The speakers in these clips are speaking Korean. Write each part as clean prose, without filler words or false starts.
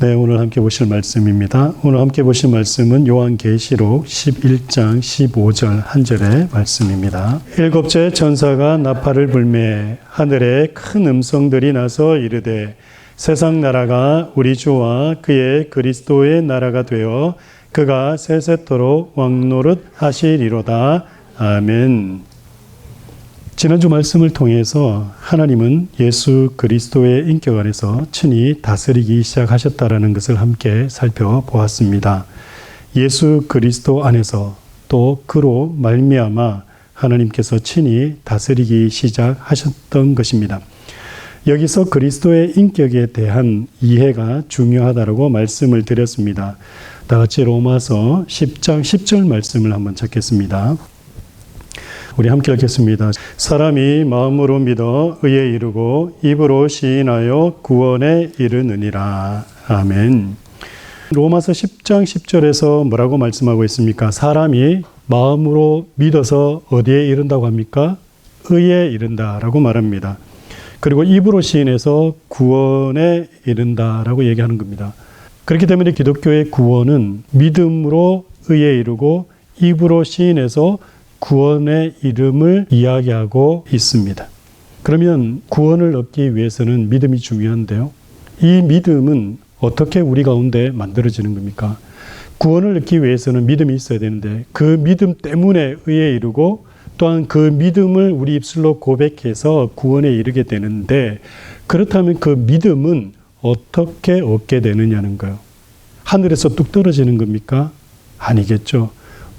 네, 오늘 함께 보실 말씀입니다. 오늘 함께 보실 말씀은 요한계시록 11장 15절 한 절의 말씀입니다. 일곱째 천사가 나팔을 불매 하늘에 큰 음성들이 나서 이르되 세상 나라가 우리 주와 그의 그리스도의 나라가 되어 그가 세세토록 왕노릇 하시리로다. 아멘. 지난주 말씀을 통해서 하나님은 예수 그리스도의 인격 안에서 친히 다스리기 시작하셨다라는 것을 함께 살펴보았습니다. 예수 그리스도 안에서 또 그로 말미암아 하나님께서 친히 다스리기 시작하셨던 것입니다. 여기서 그리스도의 인격에 대한 이해가 중요하다고 말씀을 드렸습니다. 다 같이 로마서 10장 10절 말씀을 한번 찾겠습니다. 우리 함께 읽겠습니다. 사람이 마음으로 믿어 의에 이르고 입으로 시인하여 구원에 이르느니라. 아멘. 로마서 10장 10절에서 뭐라고 말씀하고 있습니까? 사람이 마음으로 믿어서 어디에 이른다고 합니까? 의에 이른다라고 말합니다. 그리고 입으로 시인해서 구원에 이른다라고 얘기하는 겁니다. 그렇기 때문에 기독교의 구원은 믿음으로 의에 이르고 입으로 시인해서 구원의 이름을 이야기하고 있습니다. 그러면 구원을 얻기 위해서는 믿음이 중요한데요. 이 믿음은 어떻게 우리 가운데 만들어지는 겁니까? 구원을 얻기 위해서는 믿음이 있어야 되는데 그 믿음 때문에 의에 이르고 또한 그 믿음을 우리 입술로 고백해서 구원에 이르게 되는데 그렇다면 그 믿음은 어떻게 얻게 되느냐는 거예요. 하늘에서 뚝 떨어지는 겁니까? 아니겠죠.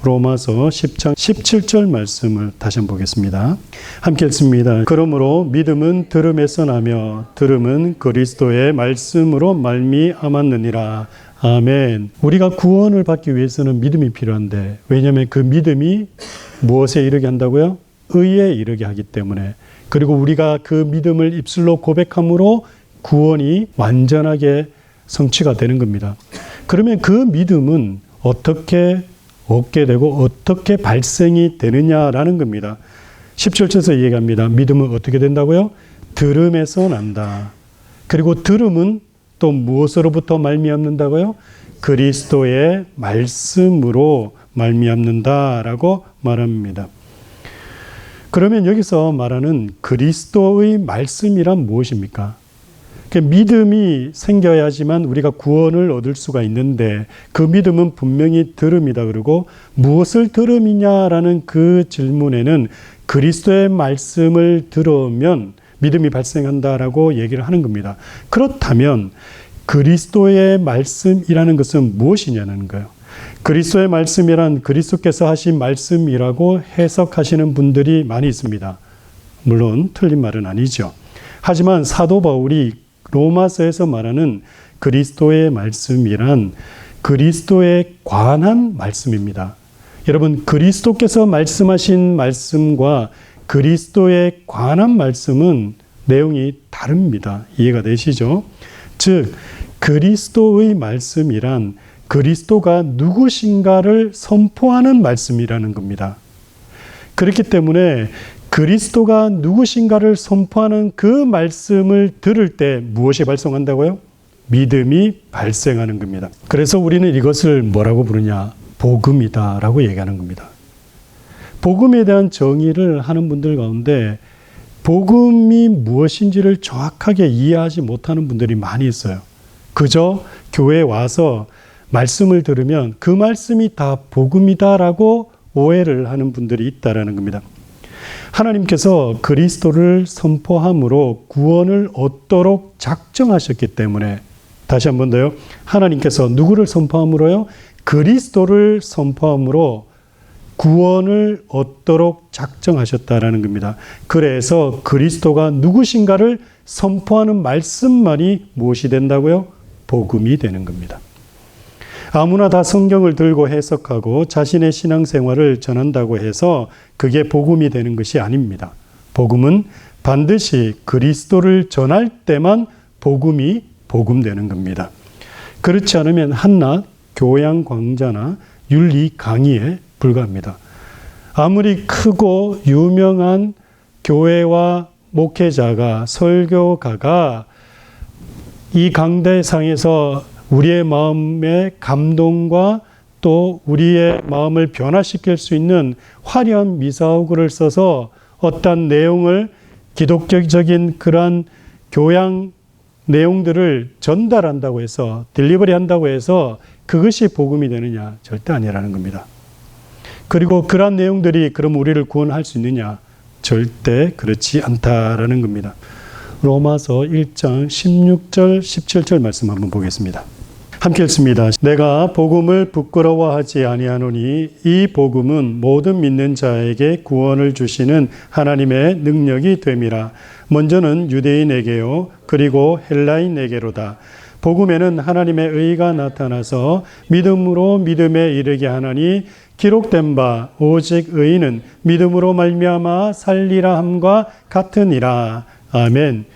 로마서 10장 17절 말씀을 다시 한번 보겠습니다. 함께 읽습니다. 그러므로 믿음은 들음에서 나며 들음은 그리스도의 말씀으로 말미암았느니라. 아멘. 우리가 구원을 받기 위해서는 믿음이 필요한데 왜냐하면 그 믿음이 무엇에 이르게 한다고요? 의에 이르게 하기 때문에 그리고 우리가 그 믿음을 입술로 고백함으로 구원이 완전하게 성취가 되는 겁니다. 그러면 그 믿음은 어떻게 얻게 되고 어떻게 발생이 되느냐라는 겁니다. 17절에서 얘기합니다. 믿음은 어떻게 된다고요? 들음에서 난다. 그리고 들음은 또 무엇으로부터 말미암는다고요? 그리스도의 말씀으로 말미암는다라고 말합니다. 그러면 여기서 말하는 그리스도의 말씀이란 무엇입니까? 믿음이 생겨야지만 우리가 구원을 얻을 수가 있는데 그 믿음은 분명히 들음이다. 그러고 무엇을 들음이냐라는 그 질문에는 그리스도의 말씀을 들으면 믿음이 발생한다라고 얘기를 하는 겁니다. 그렇다면 그리스도의 말씀이라는 것은 무엇이냐는 거예요. 그리스도의 말씀이란 그리스도께서 하신 말씀이라고 해석하시는 분들이 많이 있습니다. 물론 틀린 말은 아니죠. 하지만 사도 바울이 로마서에서 말하는 그리스도의 말씀이란 그리스도에 관한 말씀입니다. 여러분, 그리스도께서 말씀하신 말씀과 그리스도에 관한 말씀은 내용이 다릅니다. 이해가 되시죠? 즉, 그리스도의 말씀이란 그리스도가 누구신가를 선포하는 말씀이라는 겁니다. 그렇기 때문에 그리스도가 누구신가를 선포하는 그 말씀을 들을 때 무엇이 발생한다고요? 믿음이 발생하는 겁니다. 그래서 우리는 이것을 뭐라고 부르냐? 복음이다라고 얘기하는 겁니다. 복음에 대한 정의를 하는 분들 가운데 복음이 무엇인지를 정확하게 이해하지 못하는 분들이 많이 있어요. 그저 교회에 와서 말씀을 들으면 그 말씀이 다 복음이다라고 오해를 하는 분들이 있다라는 겁니다. 하나님께서 그리스도를 선포함으로 구원을 얻도록 작정하셨기 때문에 다시 한 번 더요. 하나님께서 누구를 선포함으로요? 그리스도를 선포함으로 구원을 얻도록 작정하셨다라는 겁니다. 그래서 그리스도가 누구신가를 선포하는 말씀만이 무엇이 된다고요? 복음이 되는 겁니다. 아무나 다 성경을 들고 해석하고 자신의 신앙생활을 전한다고 해서 그게 복음이 되는 것이 아닙니다. 복음은 반드시 그리스도를 전할 때만 복음이 복음되는 겁니다. 그렇지 않으면 한낱 교양 강좌나 윤리 강의에 불과합니다. 아무리 크고 유명한 교회와 목회자가 설교가가 이 강대상에서 우리의 마음의 감동과 또 우리의 마음을 변화시킬 수 있는 화려한 미사오구를 써서 어떤 내용을 기독교적인 그러한 교양 내용들을 전달한다고 해서 딜리버리 한다고 해서 그것이 복음이 되느냐? 절대 아니라는 겁니다. 그리고 그러한 내용들이 그럼 우리를 구원할 수 있느냐? 절대 그렇지 않다라는 겁니다. 로마서 1장 16절 17절 말씀 한번 보겠습니다. 함께 읽습니다. 내가 복음을 부끄러워하지 아니하노니 이 복음은 모든 믿는 자에게 구원을 주시는 하나님의 능력이 됨이라. 먼저는 유대인에게요 그리고 헬라인에게로다. 복음에는 하나님의 의가 나타나서 믿음으로 믿음에 이르게 하나니 기록된 바 오직 의인은 믿음으로 말미암아 살리라 함과 같으니라. 아멘.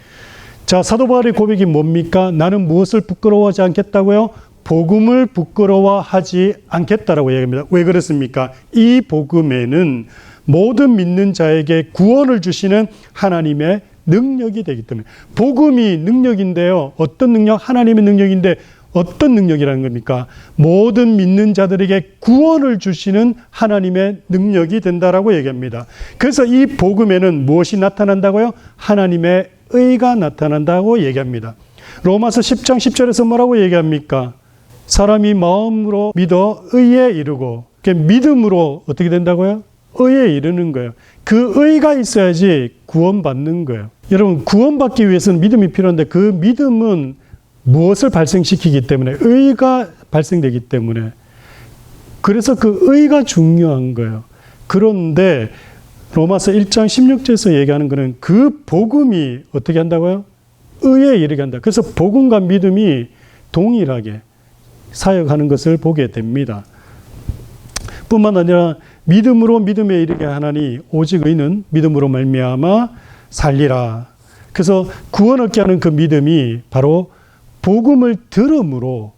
자, 사도 바울의 고백이 뭡니까? 나는 무엇을 부끄러워하지 않겠다고요? 복음을 부끄러워하지 않겠다라고 얘기합니다. 왜 그렇습니까? 이 복음에는 모든 믿는 자에게 구원을 주시는 하나님의 능력이 되기 때문에. 복음이 능력인데요. 어떤 능력? 하나님의 능력인데 어떤 능력이라는 겁니까? 모든 믿는 자들에게 구원을 주시는 하나님의 능력이 된다라고 얘기합니다. 그래서 이 복음에는 무엇이 나타난다고요? 하나님의 의가 나타난다고 얘기합니다. 로마서 10장 10절에서 뭐라고 얘기합니까? 사람이 마음으로 믿어 의에 이르고, 믿음으로 어떻게 된다고요? 의에 이르는 거예요. 그 의가 있어야지 구원받는 거예요. 여러분, 구원받기 위해서는 믿음이 필요한데 그 믿음은 무엇을 발생시키기 때문에? 의가 발생되기 때문에. 그래서 그 의가 중요한 거예요. 그런데 로마서 1장 16절에서 얘기하는 것은 그 복음이 어떻게 한다고요? 의에 이르게 한다. 그래서 복음과 믿음이 동일하게 사역하는 것을 보게 됩니다. 뿐만 아니라 믿음으로 믿음에 이르게 하나니 오직 의는 믿음으로 말미암아 살리라. 그래서 구원 얻게 하는 그 믿음이 바로 복음을 들음으로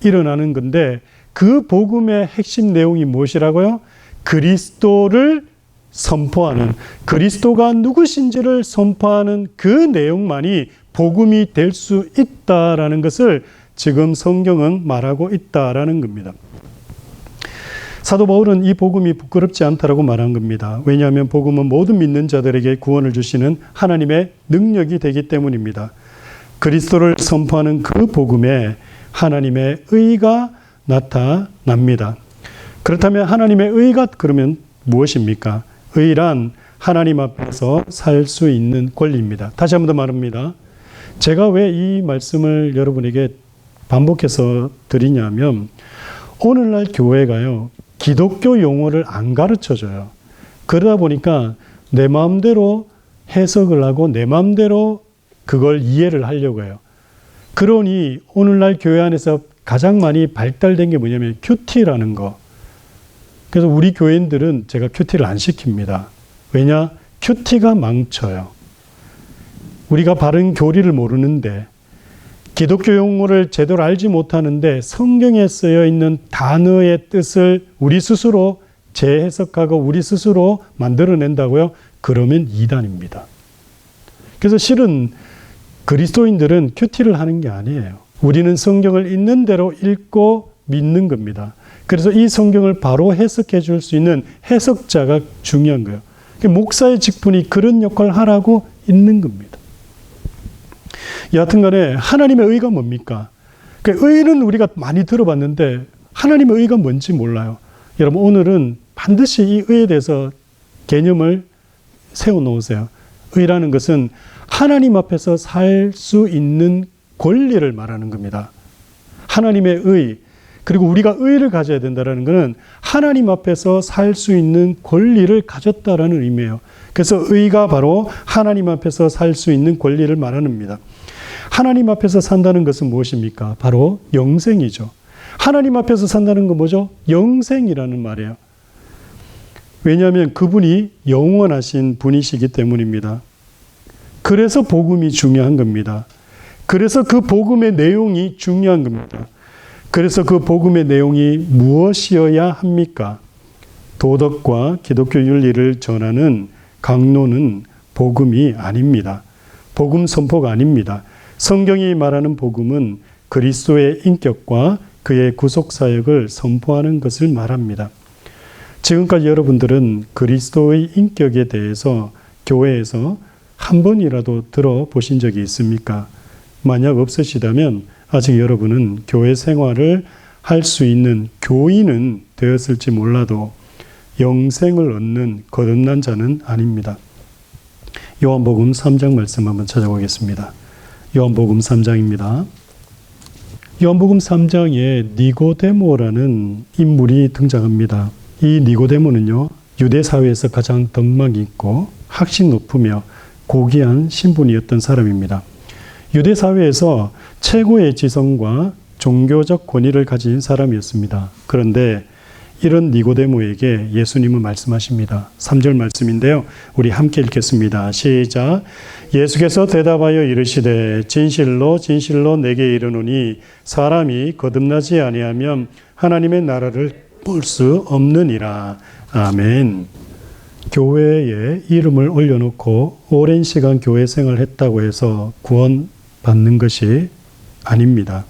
일어나는 건데 그 복음의 핵심 내용이 무엇이라고요? 그리스도를 선포하는, 그리스도가 누구신지를 선포하는 그 내용만이 복음이 될 수 있다라는 것을 지금 성경은 말하고 있다라는 겁니다. 사도 바울은 이 복음이 부끄럽지 않다라고 말한 겁니다. 왜냐하면 복음은 모든 믿는 자들에게 구원을 주시는 하나님의 능력이 되기 때문입니다. 그리스도를 선포하는 그 복음에 하나님의 의가 나타납니다. 그렇다면 하나님의 의가 그러면 무엇입니까? 의란 하나님 앞에서 살 수 있는 권리입니다. 다시 한 번 더 말합니다. 제가 왜 이 말씀을 여러분에게 반복해서 드리냐면 오늘날 교회가요, 기독교 용어를 안 가르쳐줘요. 그러다 보니까 내 마음대로 해석을 하고 내 마음대로 그걸 이해를 하려고 해요. 그러니 오늘날 교회 안에서 가장 많이 발달된 게 뭐냐면 큐티라는 거. 그래서 우리 교인들은 제가 큐티를 안 시킵니다. 왜냐? 큐티가 망쳐요. 우리가 바른 교리를 모르는데 기독교 용어를 제대로 알지 못하는데 성경에 쓰여 있는 단어의 뜻을 우리 스스로 재해석하고 우리 스스로 만들어낸다고요? 그러면 이단입니다. 그래서 실은 그리스도인들은 큐티를 하는 게 아니에요. 우리는 성경을 있는 대로 읽고 믿는 겁니다. 그래서 이 성경을 바로 해석해 줄 수 있는 해석자가 중요한 거예요. 목사의 직분이 그런 역할을 하라고 있는 겁니다. 여하튼 간에 하나님의 의가 뭡니까? 의는 우리가 많이 들어봤는데 하나님의 의가 뭔지 몰라요. 여러분, 오늘은 반드시 이 의에 대해서 개념을 세워놓으세요. 의라는 것은 하나님 앞에서 살 수 있는 권리를 말하는 겁니다. 하나님의 의, 그리고 우리가 의를 가져야 된다는 것은 하나님 앞에서 살 수 있는 권리를 가졌다라는 의미예요. 그래서 의가 바로 하나님 앞에서 살 수 있는 권리를 말하는 겁니다. 하나님 앞에서 산다는 것은 무엇입니까? 바로 영생이죠. 하나님 앞에서 산다는 건 뭐죠? 영생이라는 말이에요. 왜냐하면 그분이 영원하신 분이시기 때문입니다. 그래서 복음이 중요한 겁니다. 그래서 그 복음의 내용이 중요한 겁니다. 그래서 그 복음의 내용이 무엇이어야 합니까? 도덕과 기독교 윤리를 전하는 강론은 복음이 아닙니다. 복음 선포가 아닙니다. 성경이 말하는 복음은 그리스도의 인격과 그의 구속사역을 선포하는 것을 말합니다. 지금까지 여러분들은 그리스도의 인격에 대해서 교회에서 한 번이라도 들어보신 적이 있습니까? 만약 없으시다면 아직 여러분은 교회 생활을 할 수 있는 교인은 되었을지 몰라도 영생을 얻는 거듭난 자는 아닙니다. 요한복음 3장 말씀 한번 찾아보겠습니다. 요한복음 3장입니다. 요한복음 3장에 니고데모라는 인물이 등장합니다. 이 니고데모는요, 유대 사회에서 가장 덕망이 있고 학식 높으며 고귀한 신분이었던 사람입니다. 유대 사회에서 최고의 지성과 종교적 권위를 가진 사람이었습니다. 그런데 이런 니고데모에게 예수님은 말씀하십니다. 3절 말씀인데요. 우리 함께 읽겠습니다. 시작. 예수께서 대답하여 이르시되 진실로 진실로 내게 이르노니 사람이 거듭나지 아니하면 하나님의 나라를 볼 수 없느니라. 아멘. 교회에 이름을 올려놓고 오랜 시간 교회 생활을 했다고 해서 구원받는 것이 아닙니다.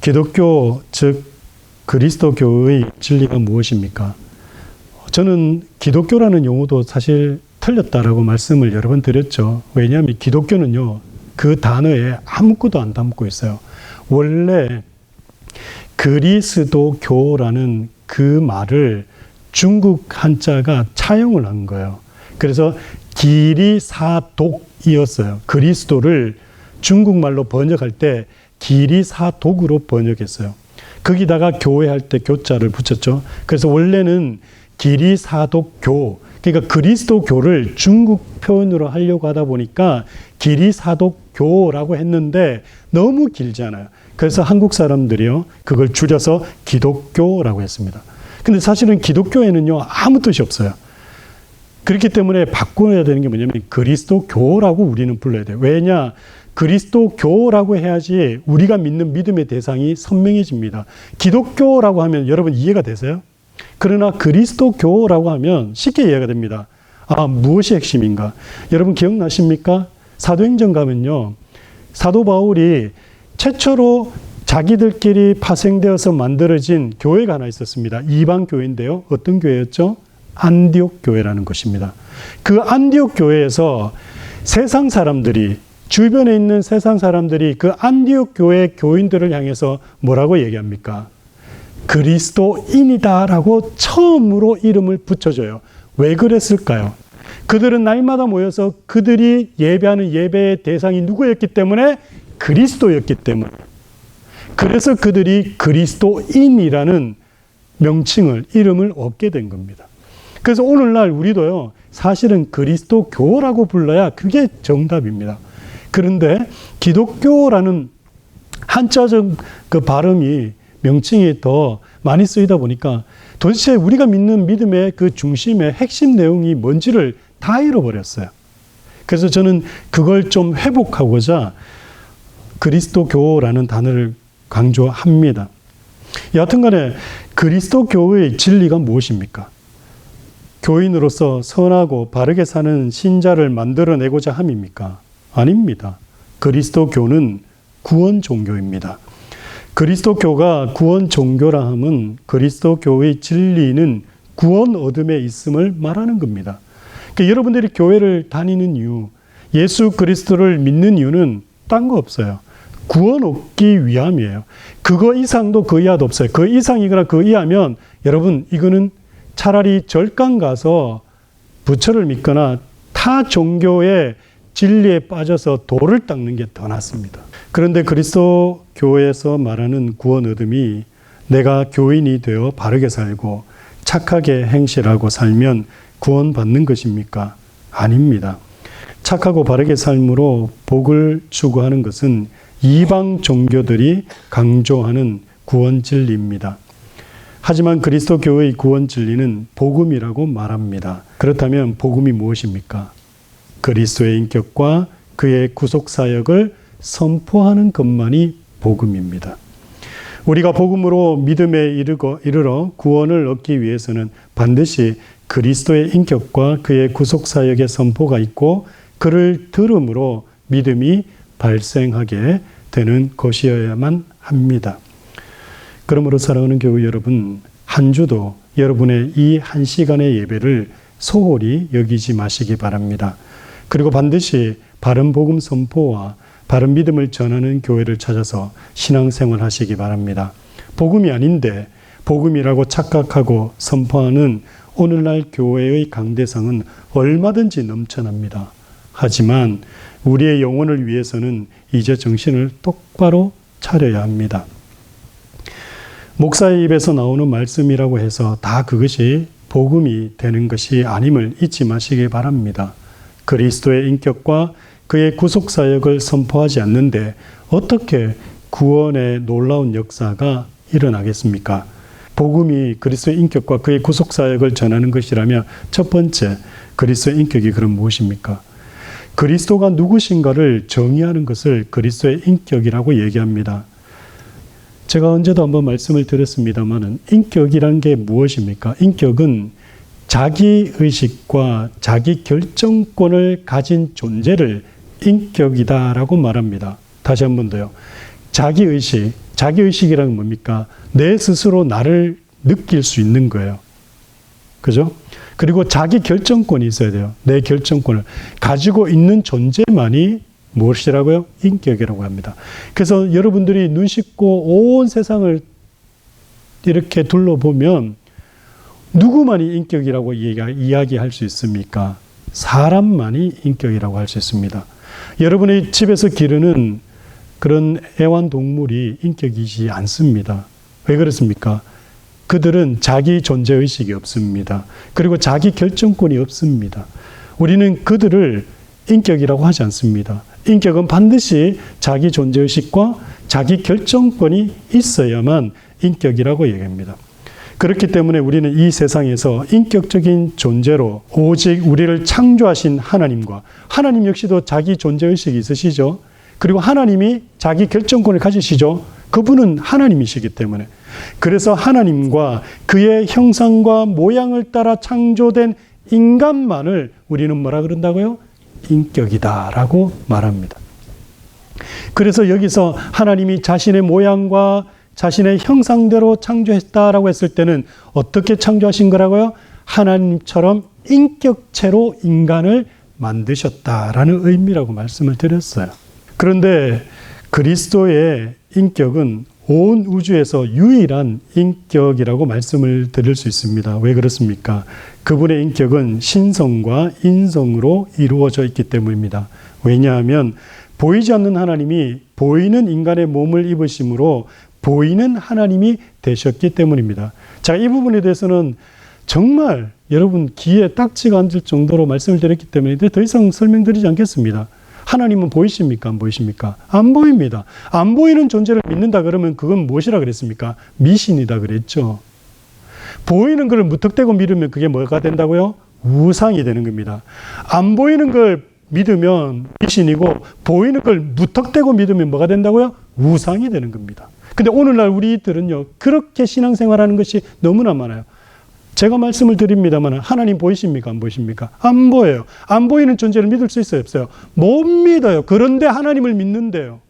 기독교, 즉 그리스도교의 진리가 무엇입니까? 저는 기독교라는 용어도 사실 틀렸다라고 말씀을 여러 번 드렸죠. 왜냐하면 기독교는요, 그 단어에 아무것도 안 담고 있어요. 원래 그리스도교라는 그 말을 중국 한자가 차용을 한 거예요. 그래서 기리사독이었어요. 그리스도를 중국말로 번역할 때 기리사독으로 번역했어요. 거기다가 교회할 때 교자를 붙였죠. 그래서 원래는 기리사독교, 그러니까 그리스도교를 중국 표현으로 하려고 하다 보니까 기리사독교라고 했는데 너무 길잖아요. 그래서 한국 사람들이요, 그걸 줄여서 기독교라고 했습니다. 근데 사실은 기독교에는요, 아무 뜻이 없어요. 그렇기 때문에 바꿔야 되는 게 뭐냐면 그리스도교라고 우리는 불러야 돼요. 왜냐? 그리스도교라고 해야지 우리가 믿는 믿음의 대상이 선명해집니다. 기독교라고 하면 여러분 이해가 되세요? 그러나 그리스도교라고 하면 쉽게 이해가 됩니다. 아, 무엇이 핵심인가? 여러분 기억나십니까? 사도행전 가면요, 사도 바울이 최초로 자기들끼리 파생되어서 만들어진 교회가 하나 있었습니다. 이방 교회인데요. 어떤 교회였죠? 안디옥 교회라는 것입니다. 그 안디옥 교회에서 세상 사람들이, 주변에 있는 세상 사람들이 그 안디옥 교회 교인들을 향해서 뭐라고 얘기합니까? 그리스도인이다라고 처음으로 이름을 붙여줘요. 왜 그랬을까요? 그들은 날마다 모여서 그들이 예배하는 예배의 대상이 누구였기 때문에? 그리스도였기 때문에. 그래서 그들이 그리스도인이라는 명칭을, 이름을 얻게 된 겁니다. 그래서 오늘날 우리도요, 사실은 그리스도교라고 불러야 그게 정답입니다. 그런데 기독교라는 한자적 그 발음이, 명칭이 더 많이 쓰이다 보니까 도대체 우리가 믿는 믿음의 그 중심의 핵심 내용이 뭔지를 다 잃어버렸어요. 그래서 저는 그걸 좀 회복하고자 그리스도교라는 단어를 강조합니다. 여하튼 간에 그리스도교의 진리가 무엇입니까? 교인으로서 선하고 바르게 사는 신자를 만들어내고자 함입니까? 아닙니다. 그리스도교는 구원 종교입니다. 그리스도교가 구원 종교라 함은 그리스도교의 진리는 구원 얻음에 있음을 말하는 겁니다. 그러니까 여러분들이 교회를 다니는 이유, 예수 그리스도를 믿는 이유는 딴 거 없어요. 구원 얻기 위함이에요. 그거 이상도 그 이하도 없어요. 그 이상이거나 그 이하면 여러분 이거는 차라리 절간 가서 부처를 믿거나 타 종교의 진리에 빠져서 돌을 닦는 게 더 낫습니다. 그런데 그리스도 교회에서 말하는 구원 얻음이 내가 교인이 되어 바르게 살고 착하게 행실하고 살면 구원받는 것입니까? 아닙니다. 착하고 바르게 삶으로 복을 추구하는 것은 이방 종교들이 강조하는 구원 진리입니다. 하지만 그리스도 교회의 구원 진리는 복음이라고 말합니다. 그렇다면 복음이 무엇입니까? 그리스도의 인격과 그의 구속 사역을 선포하는 것만이 복음입니다. 우리가 복음으로 믿음에 이르러 구원을 얻기 위해서는 반드시 그리스도의 인격과 그의 구속 사역의 선포가 있고 그를 들음으로 믿음이 발생하게 되는 것이어야만 합니다. 그러므로 사랑하는 교회 여러분, 한 주도 여러분의 이 한 시간의 예배를 소홀히 여기지 마시기 바랍니다. 그리고 반드시 바른 복음 선포와 바른 믿음을 전하는 교회를 찾아서 신앙생활 하시기 바랍니다. 복음이 아닌데 복음이라고 착각하고 선포하는 오늘날 교회의 강대상은 얼마든지 넘쳐납니다. 하지만 우리의 영혼을 위해서는 이제 정신을 똑바로 차려야 합니다. 목사의 입에서 나오는 말씀이라고 해서 다 그것이 복음이 되는 것이 아님을 잊지 마시기 바랍니다. 그리스도의 인격과 그의 구속사역을 선포하지 않는데 어떻게 구원의 놀라운 역사가 일어나겠습니까? 복음이 그리스도의 인격과 그의 구속사역을 전하는 것이라면 첫 번째, 그리스도의 인격이 그럼 무엇입니까? 그리스도가 누구신가를 정의하는 것을 그리스도의 인격이라고 얘기합니다. 제가 언제도 한번 말씀을 드렸습니다만 인격이란 게 무엇입니까? 인격은 자기의식과 자기 결정권을 가진 존재를 인격이다라고 말합니다. 다시 한 번 더요. 자기의식이란 건 뭡니까? 내 스스로 나를 느낄 수 있는 거예요. 그죠? 그리고 자기 결정권이 있어야 돼요. 내 결정권을 가지고 있는 존재만이 무엇이라고요? 인격이라고 합니다. 그래서 여러분들이 눈 씻고 온 세상을 이렇게 둘러보면 누구만이 인격이라고 이야기할 수 있습니까? 사람만이 인격이라고 할 수 있습니다. 여러분의 집에서 기르는 그런 애완동물이 인격이지 않습니다. 왜 그렇습니까? 그들은 자기 존재의식이 없습니다. 그리고 자기 결정권이 없습니다. 우리는 그들을 인격이라고 하지 않습니다. 인격은 반드시 자기 존재의식과 자기 결정권이 있어야만 인격이라고 얘기합니다. 그렇기 때문에 우리는 이 세상에서 인격적인 존재로 오직 우리를 창조하신 하나님과 하나님 역시도 자기 존재의식이 있으시죠. 그리고 하나님이 자기 결정권을 가지시죠. 그분은 하나님이시기 때문에. 그래서 하나님과 그의 형상과 모양을 따라 창조된 인간만을 우리는 뭐라 그런다고요? 인격이다라고 말합니다. 그래서 여기서 하나님이 자신의 모양과 자신의 형상대로 창조했다라고 했을 때는 어떻게 창조하신 거라고요? 하나님처럼 인격체로 인간을 만드셨다라는 의미라고 말씀을 드렸어요. 그런데 그리스도의 인격은 온 우주에서 유일한 인격이라고 말씀을 드릴 수 있습니다. 왜 그렇습니까? 그분의 인격은 신성과 인성으로 이루어져 있기 때문입니다. 왜냐하면 보이지 않는 하나님이 보이는 인간의 몸을 입으심으로 보이는 하나님이 되셨기 때문입니다. 자, 이 부분에 대해서는 정말 여러분 귀에 딱지가 앉을 정도로 말씀을 드렸기 때문에 더 이상 설명드리지 않겠습니다. 하나님은 보이십니까? 안 보이십니까? 안 보입니다. 안 보이는 존재를 믿는다 그러면 그건 무엇이라 그랬습니까? 미신이다 그랬죠. 보이는 걸 무턱대고 믿으면 그게 뭐가 된다고요? 우상이 되는 겁니다. 안 보이는 걸 믿으면 미신이고 보이는 걸 무턱대고 믿으면 뭐가 된다고요? 우상이 되는 겁니다. 근데 오늘날 우리들은요, 그렇게 신앙생활하는 것이 너무나 많아요. 제가 말씀을 드립니다만 하나님 보이십니까? 안 보이십니까? 안 보여요. 안 보이는 존재를 믿을 수 있어요? 없어요? 못 믿어요. 그런데 하나님을 믿는데요.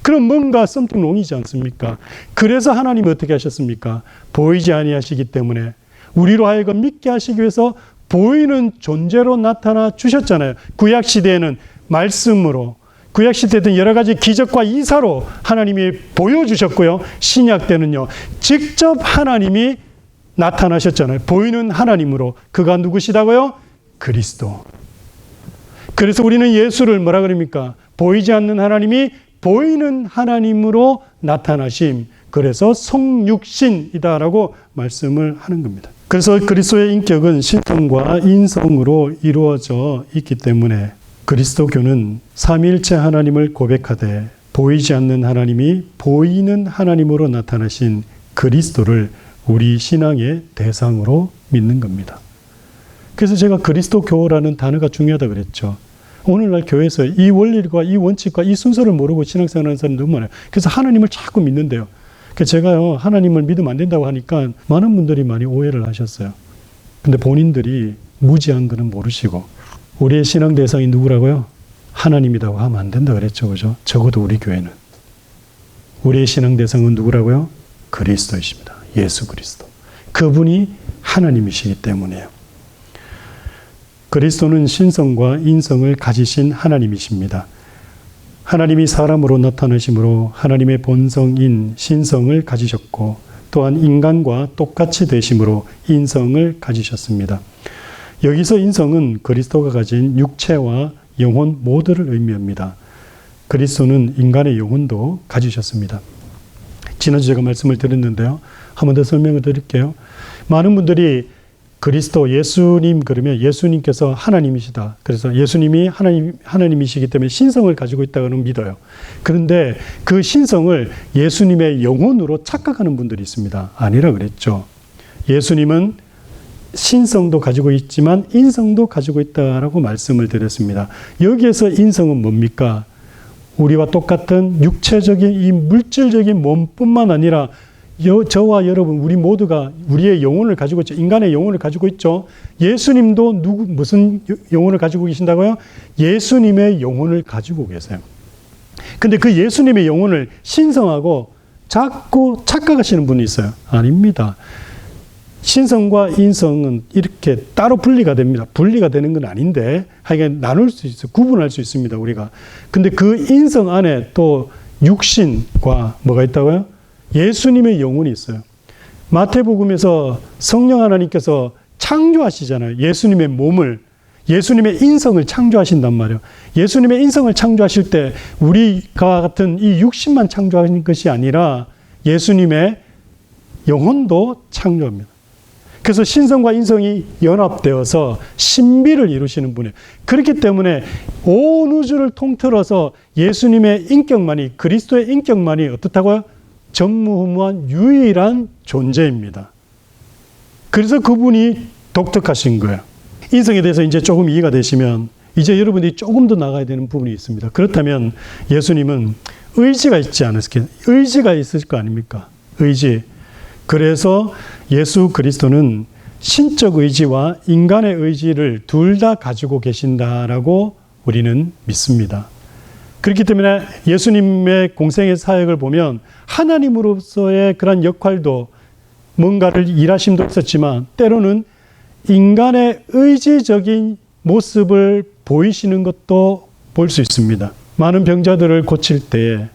그럼 뭔가 something wrong이지 않습니까? 그래서 하나님이 어떻게 하셨습니까? 보이지 아니하시기 때문에 우리로 하여금 믿게 하시기 위해서 보이는 존재로 나타나 주셨잖아요. 구약시대에는 말씀으로, 구약시대에는 여러 가지 기적과 이사로 하나님이 보여주셨고요. 신약 때는요, 직접 하나님이 나타나셨잖아요. 보이는 하나님으로. 그가 누구시다고요? 그리스도. 그래서 우리는 예수를 뭐라 그럽니까? 보이지 않는 하나님이 보이는 하나님으로 나타나심. 그래서 성육신이다라고 말씀을 하는 겁니다. 그래서 그리스도의 인격은 신성과 인성으로 이루어져 있기 때문에 그리스도교는 삼위일체 하나님을 고백하되 보이지 않는 하나님이 보이는 하나님으로 나타나신 그리스도를 우리 신앙의 대상으로 믿는 겁니다. 그래서 제가 그리스도교라는 단어가 중요하다고 그랬죠. 오늘날 교회에서 이 원리과 이 원칙과 이 순서를 모르고 신앙생활하는 사람이 너무 많아요. 그래서 하나님을 자꾸 믿는데요. 그래서 제가요, 하나님을 믿으면 안 된다고 하니까 많은 분들이 많이 오해를 하셨어요. 근데 본인들이 무지한 거는 모르시고 우리의 신앙 대상이 누구라고요? 하나님이라고 하면 안 된다 그랬죠. 그죠? 적어도 우리 교회는. 우리의 신앙 대상은 누구라고요? 그리스도이십니다. 예수 그리스도. 그분이 하나님이시기 때문에요. 그리스도는 신성과 인성을 가지신 하나님이십니다. 하나님이 사람으로 나타나심으로 하나님의 본성인 신성을 가지셨고 또한 인간과 똑같이 되심으로 인성을 가지셨습니다. 여기서 인성은 그리스도가 가진 육체와 영혼 모두를 의미합니다. 그리스도는 인간의 영혼도 가지셨습니다. 지난주 제가 말씀을 드렸는데요. 한 번 더 설명을 드릴게요. 많은 분들이 그리스도 예수님 그러면 예수님께서 하나님이시다. 그래서 예수님이 하나님이시기 때문에 신성을 가지고 있다고는 믿어요. 그런데 그 신성을 예수님의 영혼으로 착각하는 분들이 있습니다. 아니라 그랬죠. 예수님은 신성도 가지고 있지만 인성도 가지고 있다라고 말씀을 드렸습니다. 여기에서 인성은 뭡니까? 우리와 똑같은 육체적인 이 물질적인 몸뿐만 아니라 저와 여러분 우리 모두가 우리의 영혼을 가지고 있죠. 인간의 영혼을 가지고 있죠. 예수님도 무슨 영혼을 가지고 계신다고요? 예수님의 영혼을 가지고 계세요. 근데 그 예수님의 영혼을 신성하고 자꾸 착각하시는 분이 있어요. 아닙니다. 신성과 인성은 이렇게 따로 분리가 됩니다. 분리가 되는 건 아닌데 하여간 나눌 수 있어요. 구분할 수 있습니다. 우리가. 근데 그 인성 안에 또 육신과 뭐가 있다고요? 예수님의 영혼이 있어요. 마태복음에서 성령 하나님께서 창조하시잖아요. 예수님의 몸을, 예수님의 인성을 창조하신단 말이에요. 예수님의 인성을 창조하실 때 우리가 같은 이 육신만 창조하신 것이 아니라 예수님의 영혼도 창조합니다. 그래서 신성과 인성이 연합되어서 신비를 이루시는 분이에요. 그렇기 때문에 온 우주를 통틀어서 예수님의 인격만이, 그리스도의 인격만이 어떻다고요? 전무후무한 유일한 존재입니다. 그래서 그분이 독특하신 거예요. 인성에 대해서 이제 조금 이해가 되시면 이제 여러분들이 조금 더 나가야 되는 부분이 있습니다. 그렇다면 예수님은 의지가 있지 않았을까요? 의지가 있을 거 아닙니까? 의지. 그래서 예수 그리스도는 신적 의지와 인간의 의지를 둘 다 가지고 계신다라고 우리는 믿습니다. 그렇기 때문에 예수님의 공생의 사역을 보면 하나님으로서의 그런 역할도 뭔가를 일하심도 있었지만 때로는 인간의 의지적인 모습을 보이시는 것도 볼 수 있습니다. 많은 병자들을 고칠 때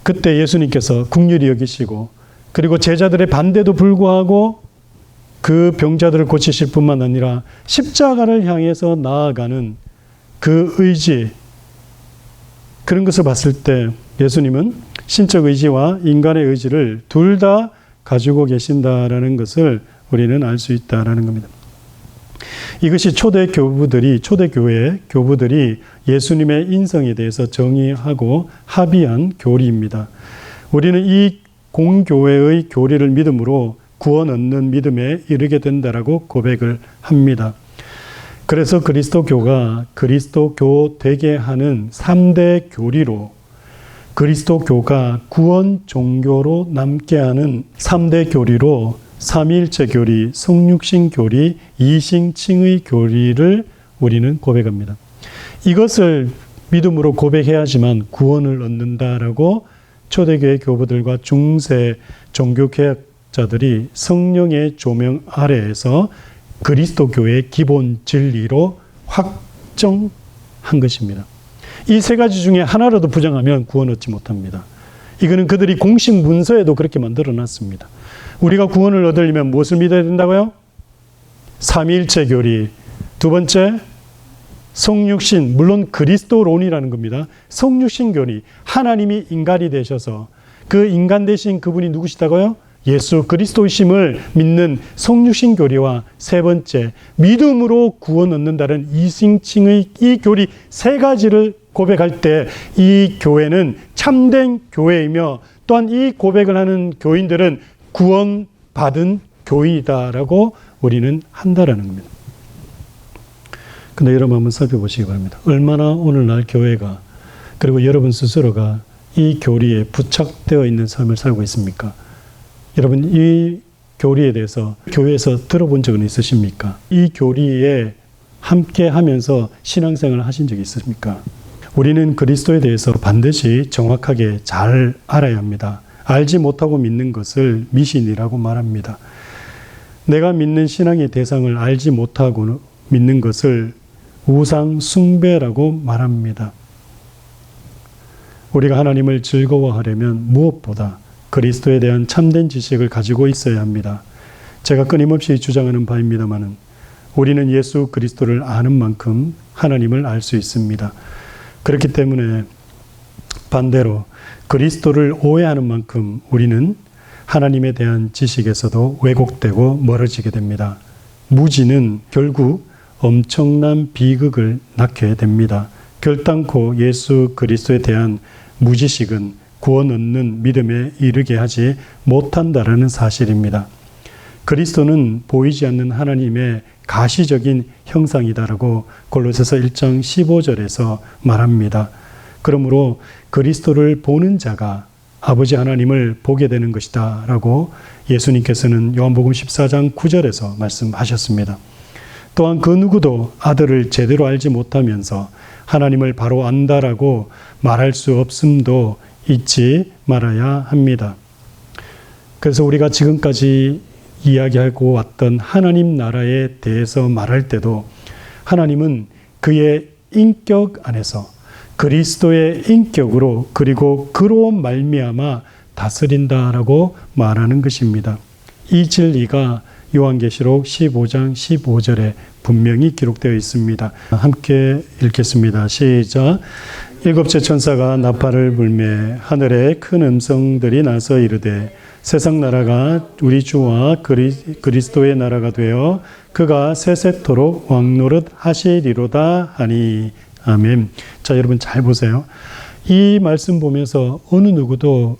그때 예수님께서 긍휼히 여기시고 그리고 제자들의 반대도 불구하고 그 병자들을 고치실 뿐만 아니라 십자가를 향해서 나아가는 그 의지, 그런 것을 봤을 때 예수님은 신적 의지와 인간의 의지를 둘 다 가지고 계신다라는 것을 우리는 알 수 있다라는 겁니다. 이것이 초대교회 교부들이 예수님의 인성에 대해서 정의하고 합의한 교리입니다. 우리는 이 공교회의 교리를 믿음으로 구원 얻는 믿음에 이르게 된다라고 고백을 합니다. 그래서 그리스도교가 그리스도교 되게 하는 3대 교리로 그리스도교가 구원 종교로 남게 하는 3대 교리로 삼위일체 교리, 성육신 교리, 이신칭의 교리를 우리는 고백합니다. 이것을 믿음으로 고백해야지만 구원을 얻는다라고 초대교회 교부들과 중세 종교개혁자들이 성령의 조명 아래에서 그리스도교의 기본 진리로 확정한 것입니다. 이 세 가지 중에 하나라도 부정하면 구원 얻지 못합니다. 이거는 그들이 공식 문서에도 그렇게 만들어 놨습니다. 우리가 구원을 얻으려면 무엇을 믿어야 된다고요? 삼위일체 교리. 두 번째, 성육신, 물론 그리스도론이라는 겁니다. 성육신 교리, 하나님이 인간이 되셔서 그 인간 대신 그분이 누구시다고요? 예수 그리스도이심을 믿는 성육신 교리와 세 번째, 믿음으로 구원 얻는다는 이신칭의 이 교리 세 가지를 고백할 때 이 교회는 참된 교회이며 또한 이 고백을 하는 교인들은 구원받은 교인이다라고 우리는 한다라는 겁니다. 근데 여러분 한번 살펴보시기 바랍니다. 얼마나 오늘날 교회가 그리고 여러분 스스로가 이 교리에 부착되어 있는 삶을 살고 있습니까? 여러분 이 교리에 대해서 교회에서 들어본 적은 있으십니까? 이 교리에 함께 하면서 신앙생활을 하신 적이 있습니까? 우리는 그리스도에 대해서 반드시 정확하게 잘 알아야 합니다. 알지 못하고 믿는 것을 미신이라고 말합니다. 내가 믿는 신앙의 대상을 알지 못하고 믿는 것을 우상 숭배라고 말합니다. 우리가 하나님을 즐거워하려면 무엇보다 그리스도에 대한 참된 지식을 가지고 있어야 합니다. 제가 끊임없이 주장하는 바입니다마는 우리는 예수 그리스도를 아는 만큼 하나님을 알 수 있습니다. 그렇기 때문에 반대로 그리스도를 오해하는 만큼 우리는 하나님에 대한 지식에서도 왜곡되고 멀어지게 됩니다. 무지는 결국 엄청난 비극을 낳게 됩니다. 결단코 예수 그리스도에 대한 무지식은 구원 얻는 믿음에 이르게 하지 못한다라는 사실입니다. 그리스도는 보이지 않는 하나님의 가시적인 형상이다라고 골로새서 1장 15절에서 말합니다. 그러므로 그리스도를 보는 자가 아버지 하나님을 보게 되는 것이다 라고 예수님께서는 요한복음 14장 9절에서 말씀하셨습니다. 또한 그 누구도 아들을 제대로 알지 못하면서 하나님을 바로 안다라고 말할 수 없음도 잊지 말아야 합니다. 그래서 우리가 지금까지 이야기하고 왔던 하나님 나라에 대해서 말할 때도 하나님은 그의 인격 안에서 그리스도의 인격으로 그리고 그로 말미암아 다스린다라고 말하는 것입니다. 이 진리가 요한계시록 15장 15절에 분명히 기록되어 있습니다. 함께 읽겠습니다. 시작. 일곱째 천사가 나팔을 불매 하늘에 큰 음성들이 나서 이르되 세상 나라가 우리 주와 그리스도의 나라가 되어 그가 세세토록 왕노릇 하시리로다 하니. 아멘. 자, 여러분 잘 보세요. 이 말씀 보면서 어느 누구도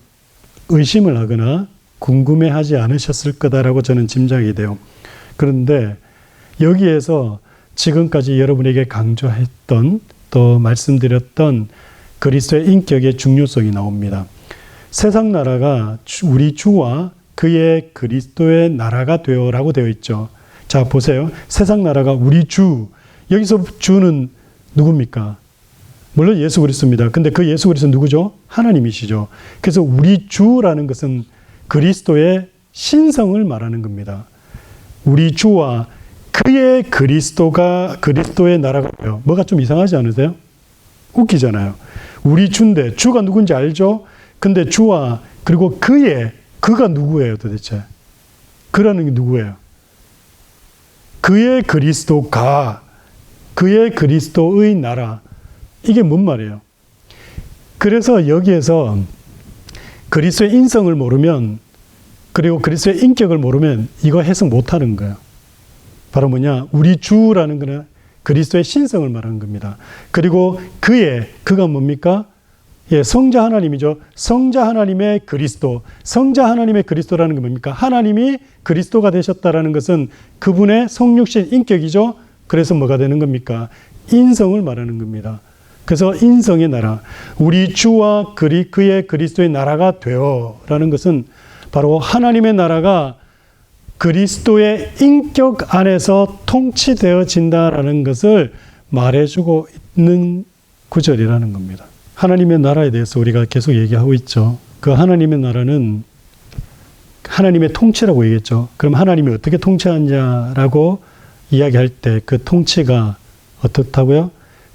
의심을 하거나 궁금해하지 않으셨을 거다라고 저는 짐작이 돼요. 그런데 여기에서 지금까지 여러분에게 강조했던 또 말씀드렸던 그리스도의 인격의 중요성이 나옵니다. 세상 나라가 우리 주와 그의 그리스도의 나라가 되어라고 되어 있죠. 자, 보세요. 세상 나라가 우리 주. 여기서 주는 누굽니까? 물론 예수 그리스도입니다. 근데 그 예수 그리스도 누구죠? 하나님이시죠. 그래서 우리 주라는 것은 그리스도의 신성을 말하는 겁니다. 우리 주와 그의 그리스도의 나라가 돼요. 뭐가 좀 이상하지 않으세요? 웃기잖아요. 우리 주인데 주가 누군지 알죠? 근데 주와 그리고 그가 누구예요 도대체? 그라는 게 누구예요? 그의 그리스도가 그의 그리스도의 나라. 이게 뭔 말이에요? 그래서 여기에서 그리스도의 인성을 모르면 그리고 그리스도의 인격을 모르면 이거 해석 못하는 거예요. 바로 뭐냐? 우리 주라는 거는 그리스도의 신성을 말하는 겁니다. 그리고 그가 뭡니까? 예, 성자 하나님이죠. 성자 하나님의 그리스도. 성자 하나님의 그리스도라는 게 뭡니까? 하나님이 그리스도가 되셨다라는 것은 그분의 성육신 인격이죠. 그래서 뭐가 되는 겁니까? 인성을 말하는 겁니다. 그래서 인성의 나라, 우리 주와 그의 그리스도의 나라가 되어라는 것은 바로 하나님의 나라가 그리스도의 인격 안에서 통치되어진다라는 것을 말해주고 있는 구절이라는 겁니다. 하나님의 나라에 대해서 우리가 계속 얘기하고 있죠. 그 하나님의 나라는 하나님의 통치라고 얘기했죠. 그럼 하나님이 어떻게 통치하느냐라고 이야기할 때 그 통치가 어떻다고요?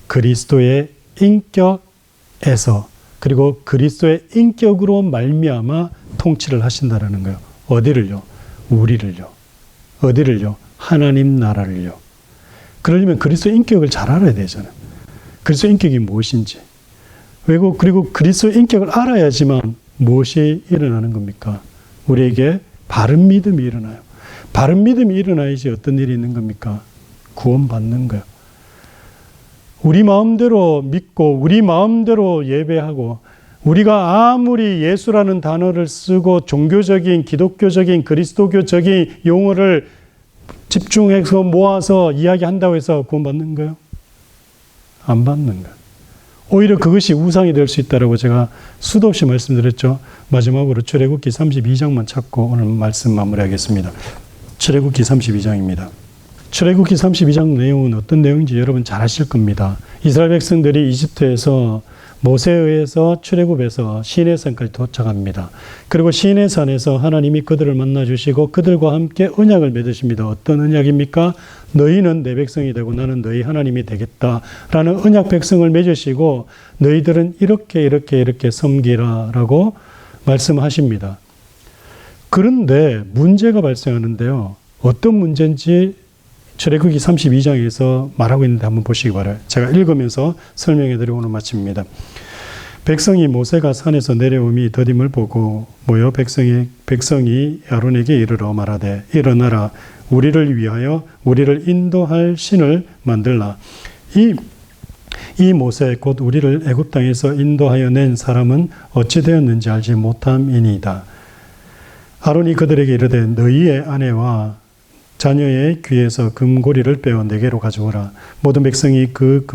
그리스도의 인격에서 그리고 그리스도의 인격으로 말미암아 통치를 하신다라는 거예요. 어디를요? 우리를요. 어디를요? 하나님 나라를요. 그러려면 그리스도의 인격을 잘 알아야 되잖아요. 그리스도의 인격이 무엇인지. 그리고 그리스도의 인격을 알아야지만 무엇이 일어나는 겁니까? 우리에게 바른 믿음이 일어나요. 바른 믿음이 일어나야지 어떤 일이 있는 겁니까? 구원받는 거예요. 우리 마음대로 믿고 우리 마음대로 예배하고 우리가 아무리 예수라는 단어를 쓰고 종교적인 기독교적인 그리스도교적인 용어를 집중해서 모아서 이야기한다고 해서 구원받는 거예요? 안 받는 거예요. 오히려 그것이 우상이 될 수 있다고 제가 수도 없이 말씀드렸죠. 마지막으로 출애굽기 32장만 찾고 오늘 말씀 마무리하겠습니다. 출애굽기 32장입니다. 출애굽기 32장 내용은 어떤 내용인지 여러분 잘 아실 겁니다. 이스라엘 백성들이 이집트에서 모세에 의해서 출애굽해서 시내산까지 도착합니다. 그리고 시내산에서 하나님이 그들을 만나주시고 그들과 함께 언약을 맺으십니다. 어떤 언약입니까? 너희는 내 백성이 되고 나는 너희 하나님이 되겠다라는 언약 백성을 맺으시고 너희들은 이렇게 섬기라 라고 말씀하십니다. 그런데 문제가 발생하는데요. 어떤 문제인지 출애굽기 32장에서 말하고 있는데 한번 보시기 바라요. 제가 읽으면서 설명해 드리고 오늘 마칩니다. 백성이 모세가 산에서 내려오미 더딤을 보고 모여 백성이 아론에게 이르러 말하되 일어나라 우리를 위하여 우리를 인도할 신을 만들라. 이 모세 곧 우리를 애굽 땅에서 인도하여 낸 사람은 어찌 되었는지 알지 못함이니이다. 아론이 그들에게 이르되 너희의 아내와 자녀의 귀에서 금고리를 빼어 내게로 가져오라. 모든 백성이 그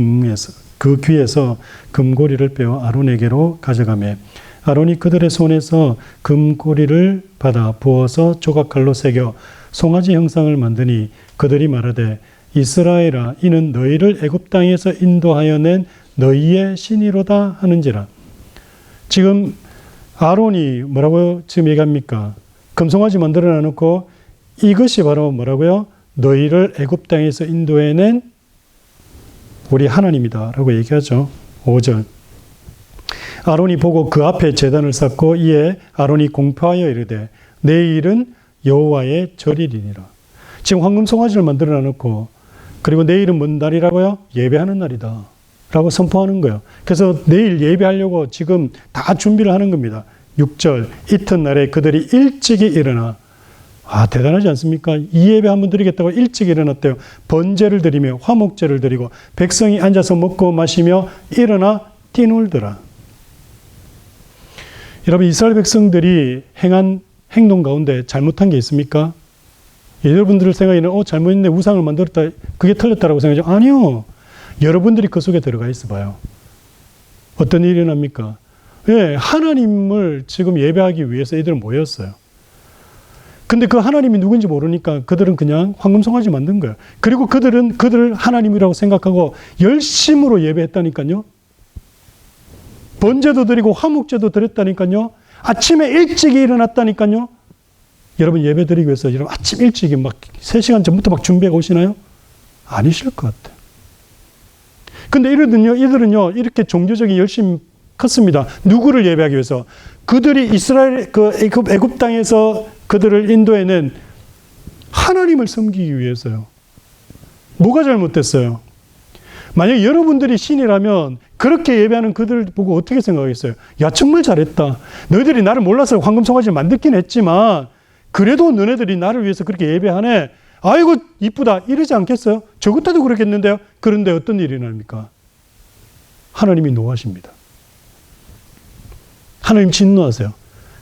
귀에서 금고리를 빼어 아론에게로 가져가매 아론이 그들의 손에서 금고리를 받아 부어서 조각칼로 새겨 송아지 형상을 만드니 그들이 말하되 이스라엘아 이는 너희를 애굽 땅에서 인도하여 낸 너희의 신이로다 하는지라. 지금 아론이 뭐라고 지금 얘기합니까? 금송아지 만들어 놔놓고 이것이 바로 뭐라고요? 너희를 애굽 땅에서 인도해낸 우리 하나님이다 라고 얘기하죠. 5절. 아론이 보고 그 앞에 제단을 쌓고 이에 아론이 공표하여 이르되 내일은 여호와의 절일이니라. 지금 황금 송아지를 만들어 놔놓고 그리고 내일은 뭔 날이라고요? 예배하는 날이다 라고 선포하는 거예요. 그래서 내일 예배하려고 지금 다 준비를 하는 겁니다. 6절. 이튿날에 그들이 일찍이 일어나 대단하지 않습니까? 이 예배 한번 드리겠다고 일찍 일어났대요. 번제를 드리며 화목제를 드리고 백성이 앉아서 먹고 마시며 일어나 뛰놀더라. 여러분 이스라엘 백성들이 행한 행동 가운데 잘못한 게 있습니까? 여러분들 생각에는 잘못했네 우상을 만들었다 그게 틀렸다라고 생각하죠. 아니요. 여러분들이 그 속에 들어가 있어 봐요. 어떤 일이 일어납니까? 예, 하나님을 지금 예배하기 위해서 이들은 모였어요. 근데 그 하나님이 누군지 모르니까 그들은 그냥 황금송아지 만든 거예요. 그리고 그들을 하나님이라고 생각하고 열심으로 예배했다니까요. 번제도 드리고 화목제도 드렸다니까요. 아침에 일찍 일어났다니까요. 여러분 예배 드리기 위해서 여러분 아침 일찍이 막 3시간 전부터 막 준비해 오시나요? 아니실 것 같아요. 근데 이들은요 이렇게 종교적인 열심이 컸습니다. 누구를 예배하기 위해서? 그들이 이스라엘 애굽 땅에서 그들을 인도해낸 하나님을 섬기기 위해서요. 뭐가 잘못됐어요? 만약 여러분들이 신이라면 그렇게 예배하는 그들을 보고 어떻게 생각하겠어요? 야 정말 잘했다. 너희들이 나를 몰라서 황금송아지를 만들긴 했지만 그래도 너네들이 나를 위해서 그렇게 예배하네. 아이고 이쁘다 이러지 않겠어요? 저 같아도 그렇겠는데요. 그런데 어떤 일이 일어납니까? 하나님이 노하십니다. 하나님 진노하세요.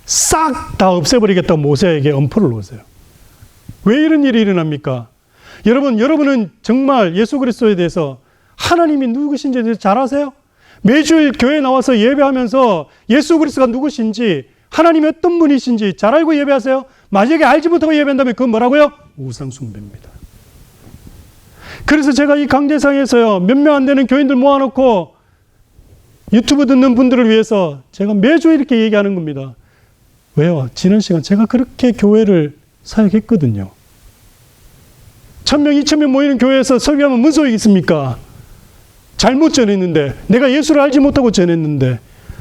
싹 다 없애버리겠다고 모세에게 엄포를 놓으세요. 왜 이런 일이 일어납니까? 여러분은 정말 예수 그리스도에 대해서 하나님이 누구신지에 대해서 잘 아세요? 매주일 교회에 나와서 예배하면서 예수 그리스도가 누구신지 하나님이 어떤 분이신지 잘 알고 예배하세요? 만약에 알지 못하고 예배한다면 그건 뭐라고요? 우상 숭배입니다. 그래서 제가 이 강제상에서요 몇 명 안 되는 교인들 모아놓고 유튜브 듣는 분들을 위해서 제가 매주 이렇게 얘기하는 겁니다. 왜요? 지난 시간 제가 그렇게 교회를 사역했거든요. 1000명, 2000명 모이는 교회에서 설교하면 무슨 소용이 있습니까? 잘못 전했는데, 내가 예수를 알지 못하고 전했는데,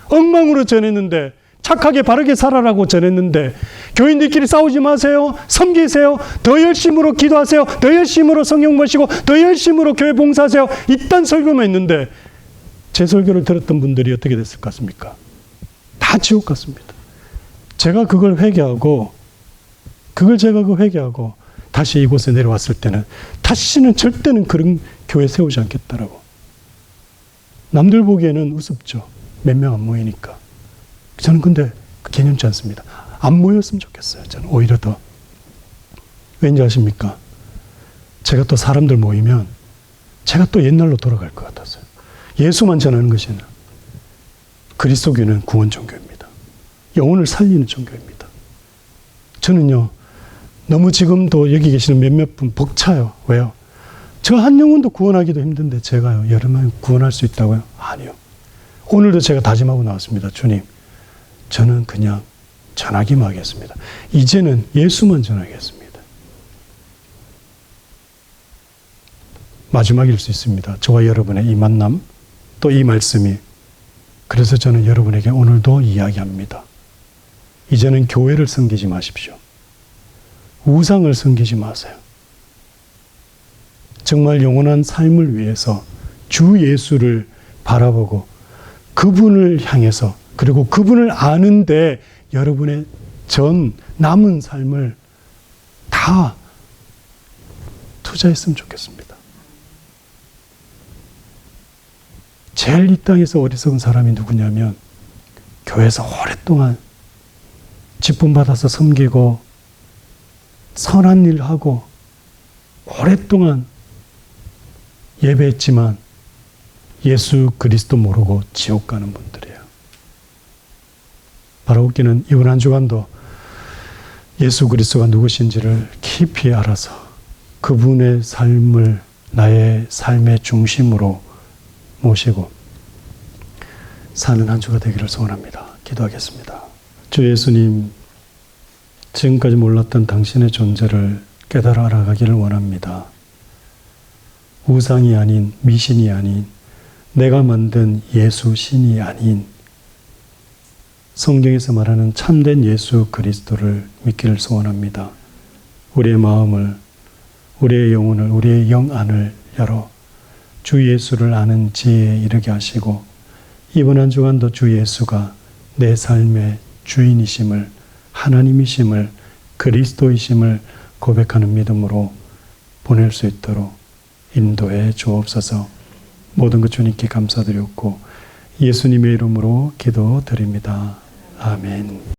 엉망으로 전했는데, 착하게 바르게 살아라고 전했는데, 교인들끼리 싸우지 마세요. 섬기세요. 더 열심으로 기도하세요. 더 열심으로 성경 보시고 더 열심으로 교회 봉사하세요. 이딴 설교만 했는데 제 설교를 들었던 분들이 어떻게 됐을 것 같습니까? 다 지옥 같습니다. 제가 그걸 회개하고 다시 이곳에 내려왔을 때는 다시는 절대는 그런 교회 세우지 않겠다라고. 남들 보기에는 우습죠. 몇 명 안 모이니까. 저는 근데 개념치 않습니다. 안 모였으면 좋겠어요. 저는 오히려 더. 왠지 아십니까? 제가 또 사람들 모이면 제가 또 옛날로 돌아갈 것 같아서요. 예수만 전하는 것이 아니라 그리스도교는 구원 종교입니다. 영혼을 살리는 종교입니다. 저는요. 너무 지금도 여기 계시는 몇몇 분 벅차요. 왜요? 저 한 영혼도 구원하기도 힘든데 제가요, 여러 명 구원할 수 있다고요? 아니요. 오늘도 제가 다짐하고 나왔습니다. 주님, 저는 그냥 전하기만 하겠습니다. 이제는 예수만 전하겠습니다. 마지막일 수 있습니다. 저와 여러분의 이 만남, 또 이 말씀이. 그래서 저는 여러분에게 오늘도 이야기합니다. 이제는 교회를 섬기지 마십시오. 우상을 섬기지 마세요. 정말 영원한 삶을 위해서 주 예수를 바라보고 그분을 향해서, 그리고 그분을 아는데 여러분의 전 남은 삶을 다 투자했으면 좋겠습니다. 제일 이 땅에서 어리석은 사람이 누구냐면, 교회에서 오랫동안 직분 받아서 섬기고 선한 일 하고 오랫동안 예배했지만 예수 그리스도 모르고 지옥 가는 분들이에요. 바라옵기는 이번 한 주간도 예수 그리스도가 누구신지를 깊이 알아서 그분의 삶을 나의 삶의 중심으로 모시고 사는 한 주가 되기를 소원합니다. 기도하겠습니다. 주 예수님, 지금까지 몰랐던 당신의 존재를 깨달아 알아가기를 원합니다. 우상이 아닌, 미신이 아닌, 내가 만든 예수 신이 아닌 성경에서 말하는 참된 예수 그리스도를 믿기를 소원합니다. 우리의 마음을, 우리의 영혼을, 우리의 영 안을 열어 주 예수를 아는 지혜에 이르게 하시고, 이번 한 주간도 주 예수가 내 삶의 주인이심을, 하나님이심을, 그리스도이심을 고백하는 믿음으로 보낼 수 있도록 인도해 주옵소서. 모든 것 주님께 감사드렸고 예수님의 이름으로 기도드립니다. 아멘.